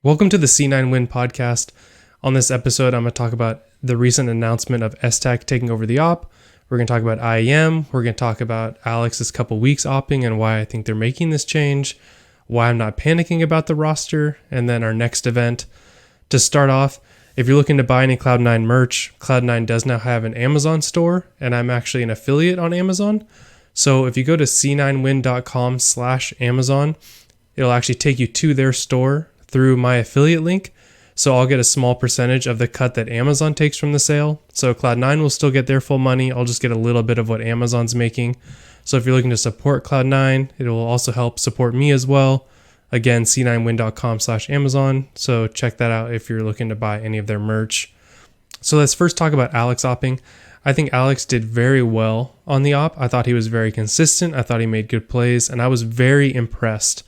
Welcome to the C9WIN Podcast. On this episode, I'm going to talk about the recent announcement of Es3tag taking over the op. We're going to talk about IEM. We're going to talk about Alex's couple weeks opping and why I think they're making this change, why I'm not panicking about the roster, and then our next event. To start off, if you're looking to buy any Cloud9 merch, Cloud9 does now have an Amazon store, and I'm actually an affiliate on Amazon. So if you go to c9win.com/Amazon, it'll actually take you to their store through my affiliate link. So I'll get a small percentage of the cut that Amazon takes from the sale. So Cloud9 will still get their full money. I'll just get a little bit of what Amazon's making. So if you're looking to support Cloud9, it will also help support me as well. Again, c9win.com/Amazon. So check that out if you're looking to buy any of their merch. So let's first talk about Alex opping. I think Alex did very well on the op. I thought he was very consistent. I thought he made good plays, and I was very impressed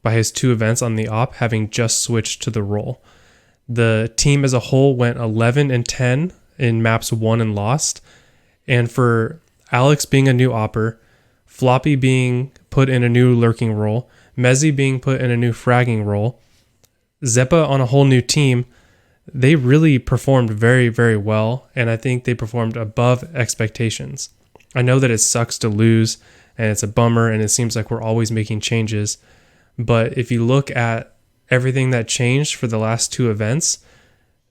by his two events on the op, having just switched to the role. The team as a whole went 11-10 in maps won and lost. And for Alex being a new opper, Floppy being put in a new lurking role, Mezzy being put in a new fragging role, Zeppa on a whole new team, they really performed very, very well. And I think they performed above expectations. I know that it sucks to lose and it's a bummer and it seems like we're always making changes. But if you look at everything that changed for the last two events,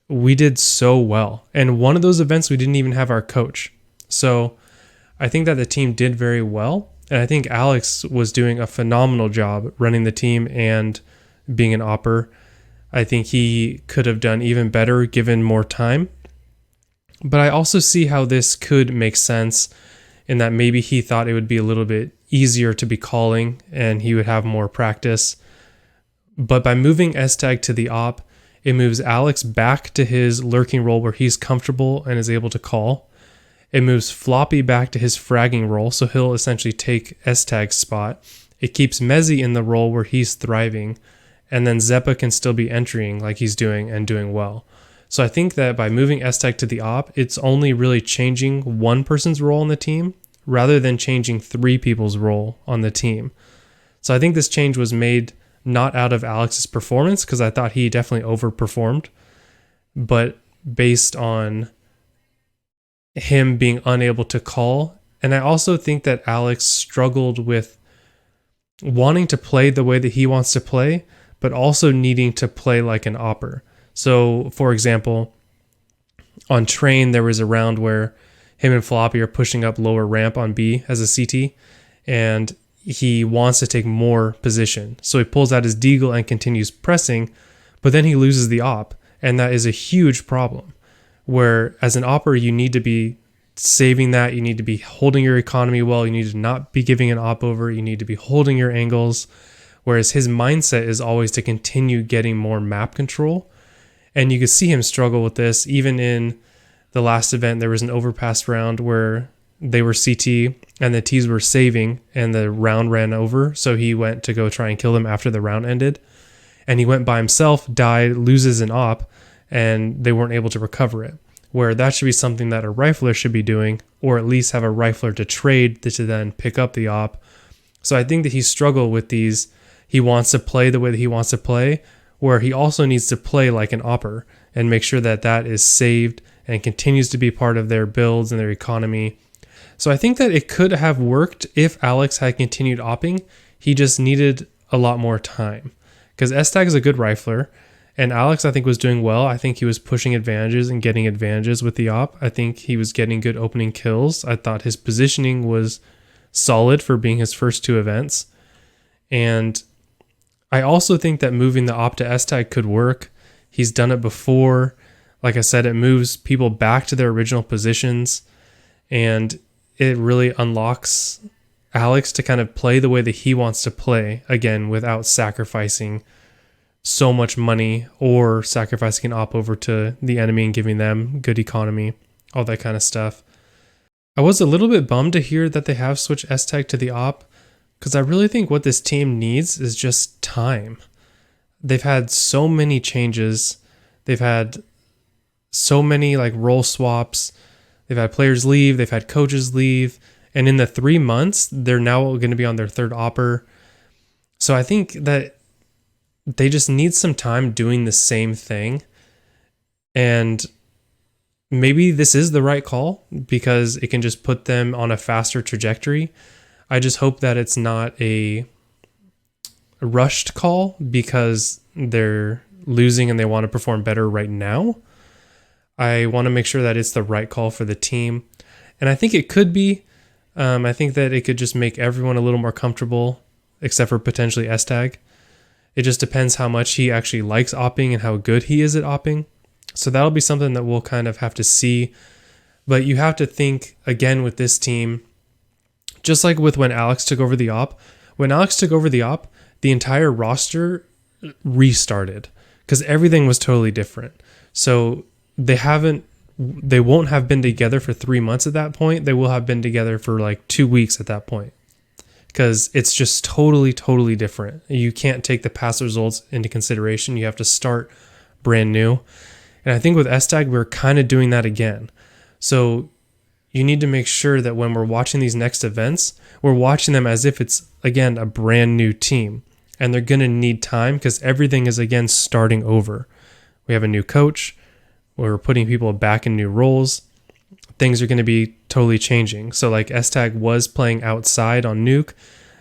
we did so well. And one of those events, we didn't even have our coach. So I think that the team did very well. And I think Alex was doing a phenomenal job running the team and being an opper. I think he could have done even better given more time. But I also see how this could make sense in that maybe he thought it would be a little bit easier to be calling and he would have more practice. But by moving Es3tag to the op, it moves Alex back to his lurking role where he's comfortable and is able to call. It moves Floppy back to his fragging role, so he'll essentially take Es3tag's spot. It keeps Mezzy in the role where he's thriving, and then Zeppa can still be entering like he's doing and doing well. So I think that by moving Es3tag to the op, it's only really changing one person's role on the team rather than changing three people's role on the team. So I think this change was made not out of Alex's performance, because I thought he definitely overperformed, but based on him being unable to call. And I also think that Alex struggled with wanting to play the way that he wants to play, but also needing to play like an opper. So, for example, on Train, there was a round where him and Floppy are pushing up lower ramp on B as a CT, and he wants to take more position. So he pulls out his deagle and continues pressing, but then he loses the op, and that is a huge problem. Where as an opper, you need to be saving that, you need to be holding your economy well, you need to not be giving an op over, you need to be holding your angles, whereas his mindset is always to continue getting more map control. And you could see him struggle with this. Even in the last event, there was an overpass round where they were CT and the Ts were saving and the round ran over. So he went to go try and kill them after the round ended. And he went by himself, died, loses an op, and they weren't able to recover it. Where that should be something that a rifler should be doing, or at least have a rifler to trade to then pick up the op. So I think that he struggled with these. He wants to play the way that he wants to play, where he also needs to play like an opper and make sure that that is saved and continues to be part of their builds and their economy. So I think that it could have worked if Alex had continued opping. He just needed a lot more time, because Es3tag is a good rifler, and Alex, I think, was doing well. I think he was pushing advantages and getting advantages with the op. I think he was getting good opening kills. I thought his positioning was solid for being his first two events. And I also think that moving the op to Es3tag could work. He's done it before. Like I said, it moves people back to their original positions, and it really unlocks Alex to kind of play the way that he wants to play, again, without sacrificing so much money or sacrificing an op over to the enemy and giving them good economy, all that kind of stuff. I was a little bit bummed to hear that they have switched Es3tag to the op, because I really think what this team needs is just time. They've had so many changes. They've had so many role swaps. They've had players leave. They've had coaches leave. And in the 3 months, they're now going to be on their third opper. So I think that they just need some time doing the same thing. And maybe this is the right call because it can just put them on a faster trajectory. I just hope that it's not a rushed call because they're losing and they want to perform better right now. I want to make sure that it's the right call for the team. And I think it could be. I think that it could just make everyone a little more comfortable, except for potentially Es3tag. It just depends how much he actually likes awping and how good he is at awping. So that'll be something that we'll kind of have to see. But you have to think, again, with this team, just like with when Alex took over the AWP. When Alex took over the AWP, the entire roster restarted because everything was totally different. So they won't have been together for 3 months at that point. They will have been together for like 2 weeks at that point because it's just totally, totally different. You can't take the past results into consideration. You have to start brand new. And I think with Es3tag, we're kind of doing that again. So you need to make sure that when we're watching these next events, we're watching them as if it's, again, a brand new team. And they're going to need time because everything is, again, starting over. We have a new coach. We're putting people back in new roles. Things are going to be totally changing. So like Es3tag was playing outside on Nuke.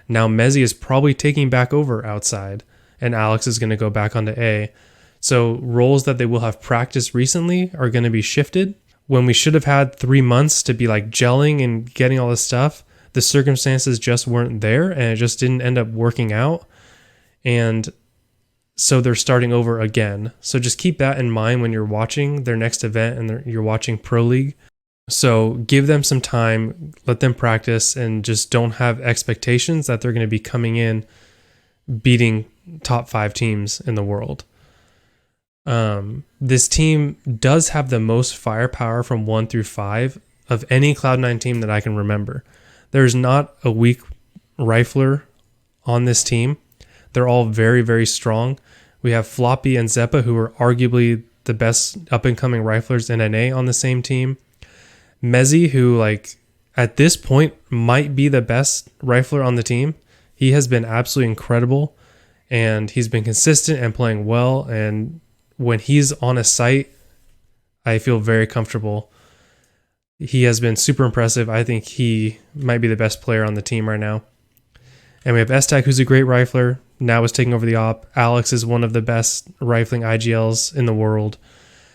Now Mezzi is probably taking back over outside. And Alex is going to go back onto A. So roles that they will have practiced recently are going to be shifted. When we should have had 3 months to be like gelling and getting all this stuff, the circumstances just weren't there and it just didn't end up working out. And so they're starting over again. So just keep that in mind when you're watching their next event and you're watching Pro League. So give them some time, let them practice, and just don't have expectations that they're going to be coming in beating top 5 teams in the world. This team does have the most firepower from 1 through 5 of any Cloud9 team that I can remember. There's not a weak rifler on this team. They're all very, very strong. We have Floppy and Zeppa, who are arguably the best up-and-coming riflers in NA on the same team. Mezzi, who like at this point might be the best rifler on the team. He has been absolutely incredible, and he's been consistent and playing well, and when he's on a site, I feel very comfortable. He has been super impressive. I think he might be the best player on the team right now. And we have Es3tag, who's a great rifler, now is taking over the AWP. Alex is one of the best rifling IGLs in the world.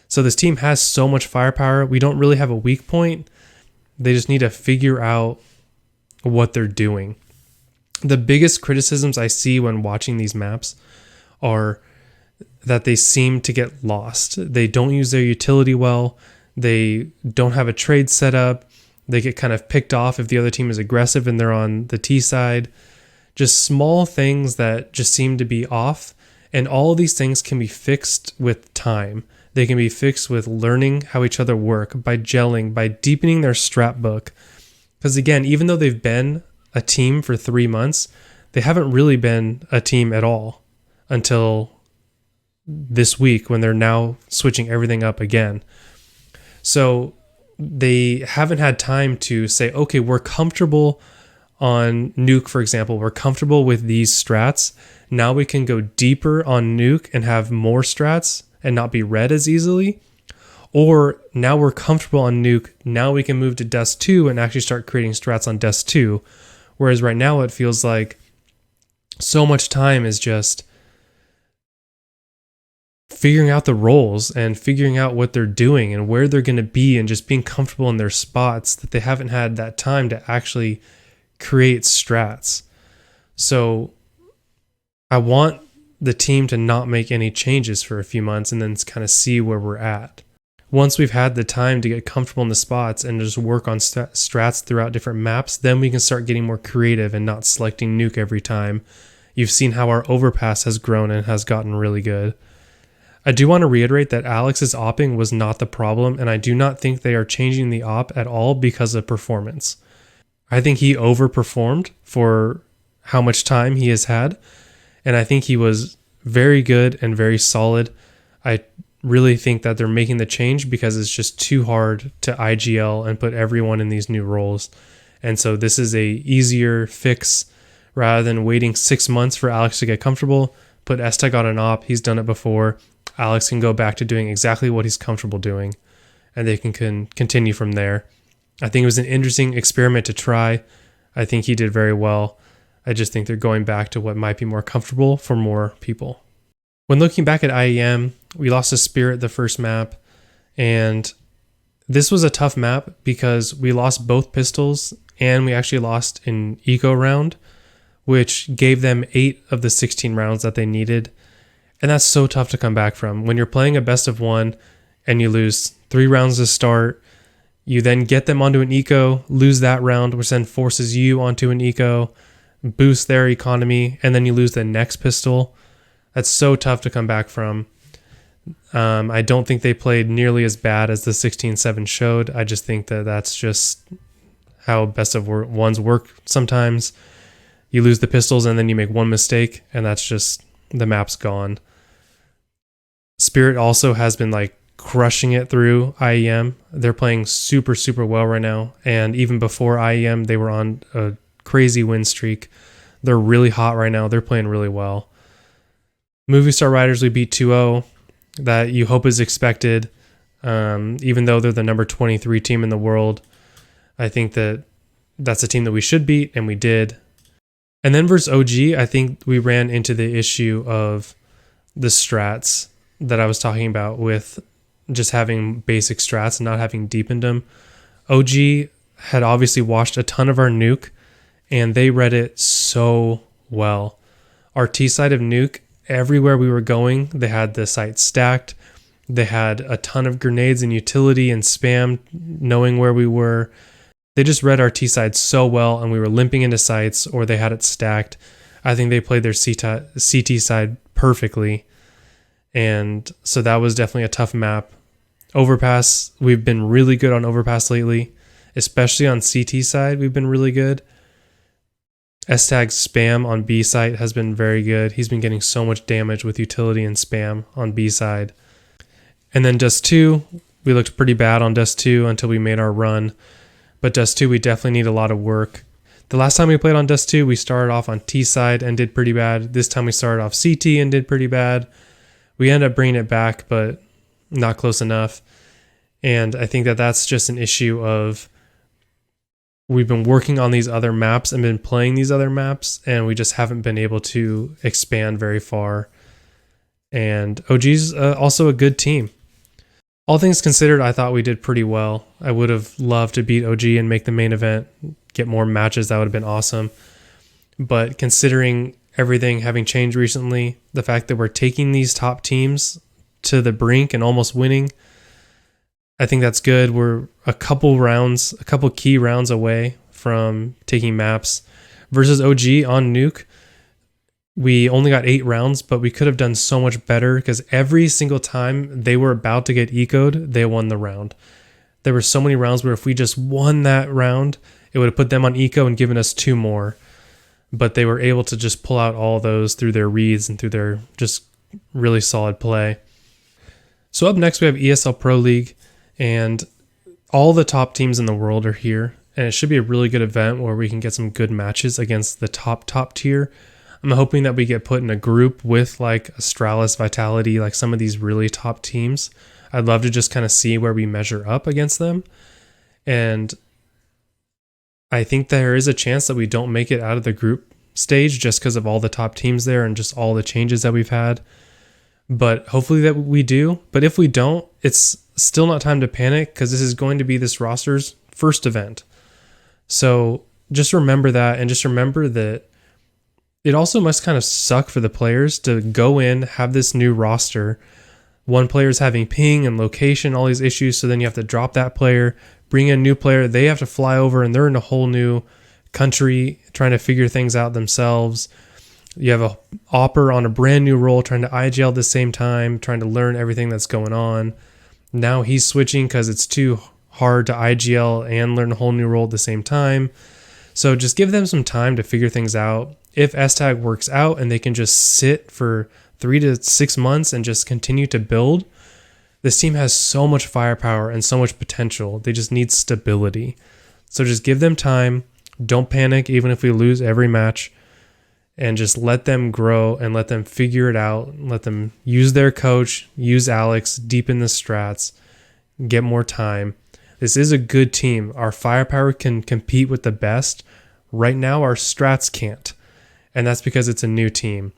So this team has so much firepower. We don't really have a weak point. They just need to figure out what they're doing. The biggest criticisms I see when watching these maps are that they seem to get lost. They don't use their utility well. They don't have a trade set up. They get kind of picked off if the other team is aggressive and they're on the T side. Just small things that just seem to be off. And all of these things can be fixed with time. They can be fixed with learning how each other work, by gelling, by deepening their strat book. Because again, even though they've been a team for 3 months, they haven't really been a team at all until this week when they're now switching everything up again. So they haven't had time to say, okay, we're comfortable on Nuke, for example. We're comfortable with these strats. Now we can go deeper on Nuke and have more strats and not be read as easily. Or now we're comfortable on Nuke. Now we can move to Dust 2 and actually start creating strats on Dust 2. Whereas right now it feels like so much time is just figuring out the roles and figuring out what they're doing and where they're going to be and just being comfortable in their spots, that they haven't had that time to actually create strats. So I want the team to not make any changes for a few months and then kind of see where we're at. Once we've had the time to get comfortable in the spots and just work on strats throughout different maps, then we can start getting more creative and not selecting Nuke every time. You've seen how our overpass has grown and has gotten really good. I do want to reiterate that Alex's awping was not the problem, and I do not think they are changing the AWP at all because of performance. I think he overperformed for how much time he has had, and I think he was very good and very solid. I really think that they're making the change because it's just too hard to IGL and put everyone in these new roles. And so this is a easier fix rather than waiting 6 months for Alex to get comfortable. put Es3tag on an op. He's done it before. Alex can go back to doing exactly what he's comfortable doing, and they can continue from there. I think it was an interesting experiment to try. I think he did very well. I just think they're going back to what might be more comfortable for more people. When looking back at IEM, we lost to Spirit the first map, and this was a tough map because we lost both pistols and we actually lost an eco round, which gave them 8 of the 16 rounds that they needed. And that's so tough to come back from. When you're playing a best of 1 and you lose 3 rounds to start, you then get them onto an eco, lose that round, which then forces you onto an eco, boosts their economy, and then you lose the next pistol. That's so tough to come back from. I don't think they played nearly as bad as the 16-7 showed. I just think that that's just how best of ones work sometimes. You lose the pistols and then you make one mistake, and that's just, the map's gone. Spirit also has been like crushing it through IEM. They're playing super, super well right now. And even before IEM, they were on a crazy win streak. They're really hot right now. They're playing really well. Movie Star Riders, we beat 2-0. That you hope is expected. Even though they're the number 23 team in the world, I think that that's a team that we should beat, and we did. And then versus OG, I think we ran into the issue of the strats that I was talking about with just having basic strats and not having deepened them. OG had obviously watched a ton of our nuke, and they read it so well. Our T side of nuke, everywhere we were going, they had the site stacked. They had a ton of grenades and utility and spam, knowing where we were. They just read our T side so well, and we were limping into sites, or they had it stacked. I think they played their CT side perfectly. And so that was definitely a tough map. Overpass, we've been really good on Overpass lately, especially on CT side, we've been really good. Es3tag spam on B site has been very good. He's been getting so much damage with utility and spam on B side. And then Dust 2, we looked pretty bad on Dust 2 until we made our run. But Dust 2, we definitely need a lot of work. The last time we played on Dust 2, we started off on T side and did pretty bad. This time we started off CT and did pretty bad. We ended up bringing it back, but not close enough. And I think that that's just an issue of we've been working on these other maps and been playing these other maps, and we just haven't been able to expand very far. And OG's also a good team. All things considered, I thought we did pretty well. I would have loved to beat OG and make the main event, get more matches. That would have been awesome. But considering everything having changed recently, the fact that we're taking these top teams to the brink and almost winning, I think that's good. We're a couple key rounds away from taking maps. Versus OG on Nuke, we only got 8 rounds, but we could have done so much better because every single time they were about to get ecoed, they won the round. There were so many rounds where if we just won that round, it would have put them on eco and given us 2 more. But they were able to just pull out all those through their reads and through their just really solid play. So up next we have ESL Pro League, and all the top teams in the world are here. And it should be a really good event where we can get some good matches against the top tier. I'm hoping that we get put in a group with like Astralis, Vitality, like some of these really top teams. I'd love to just kind of see where we measure up against them. And I think there is a chance that we don't make it out of the group stage just because of all the top teams there and just all the changes that we've had. But hopefully that we do. But if we don't, it's still not time to panic because this is going to be this roster's first event. So just remember that, and just remember that it also must kind of suck for the players to go in, have this new roster. One player's having ping and location, all these issues. So then you have to drop that player, bring in a new player. They have to fly over and they're in a whole new country trying to figure things out themselves. You have a opper on a brand new role trying to IGL at the same time, trying to learn everything that's going on. Now he's switching because it's too hard to IGL and learn a whole new role at the same time. So just give them some time to figure things out. If Es3tag works out and they can just sit for 3 to 6 months and just continue to build, this team has so much firepower and so much potential. They just need stability. So just give them time. Don't panic even if we lose every match. and just let them grow and let them figure it out. Let them use their coach, use Alex, deepen the strats, get more time. This is a good team. Our firepower can compete with the best. Right now, our strats can't. And that's because it's a new team.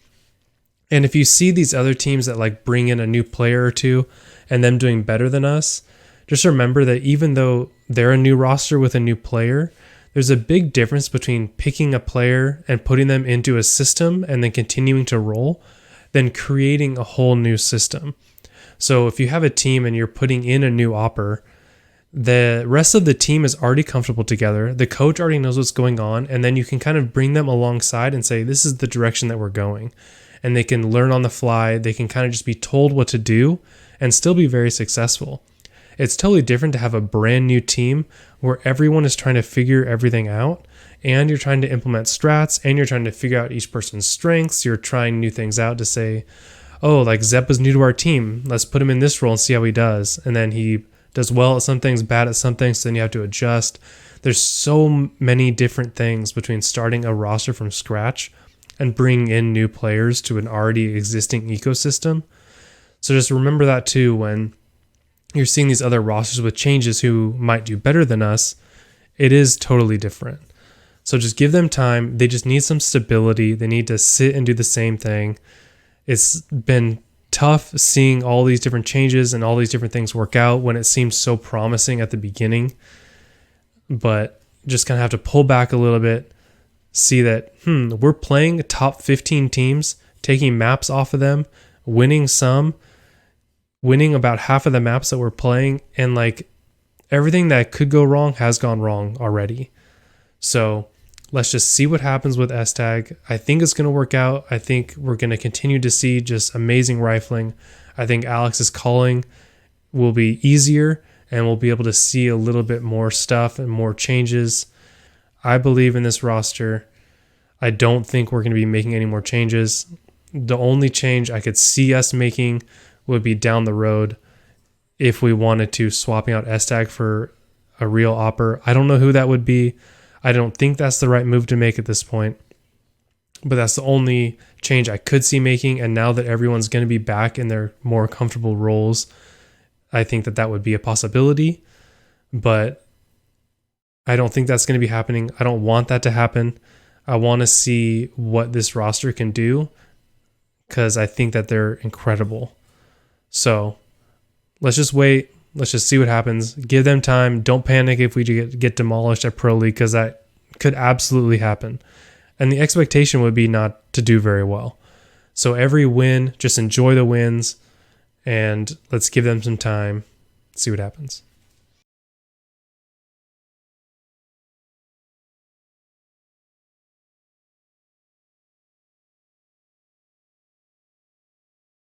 And if you see these other teams that like bring in a new player or two and them doing better than us, just remember that even though they're a new roster with a new player, there's a big difference between picking a player and putting them into a system and then continuing to roll than creating a whole new system. So if you have a team and you're putting in a new opper, the rest of the team is already comfortable together. The coach already knows what's going on, and then you can kind of bring them alongside and say, this is the direction that we're going. And they can learn on the fly. They can kind of just be told what to do and still be very successful. It's totally different to have a brand new team where everyone is trying to figure everything out, and you're trying to implement strats, and you're trying to figure out each person's strengths. You're trying new things out to say, oh, like Zepp is new to our team. Let's put him in this role and see how he does. And then he does well at some things, bad at some things, so then you have to adjust. There's so many different things between starting a roster from scratch and bringing in new players to an already existing ecosystem. So just remember that too when you're seeing these other rosters with changes who might do better than us. It is totally different. So just give them time. They just need some stability. They need to sit and do the same thing. It's been tough seeing all these different changes and all these different things work out when it seemed so promising at the beginning. But just kind of have to pull back a little bit, see that, we're playing top 15 teams, taking maps off of them, winning about half of the maps that we're playing, and like everything that could go wrong has gone wrong already. So let's just see what happens with Es3tag. I think it's going to work out. I think we're going to continue to see just amazing rifling. I think Alex's calling will be easier, and we'll be able to see a little bit more stuff and more changes. I believe in this roster. I don't think we're going to be making any more changes. The only change I could see us making would be down the road if we wanted to, swapping out Es3tag for a real opper. I don't know who that would be. I don't think that's the right move to make at this point, but that's the only change I could see making. And now that everyone's going to be back in their more comfortable roles, I think that would be a possibility, but I don't think that's going to be happening. I don't want that to happen. I want to see what this roster can do because I think that they're incredible. So let's just wait. Let's just see what happens. Give them time. Don't panic if we get demolished at Pro League, because that could absolutely happen. And the expectation would be not to do very well. So every win, just enjoy the wins, and let's give them some time, see what happens.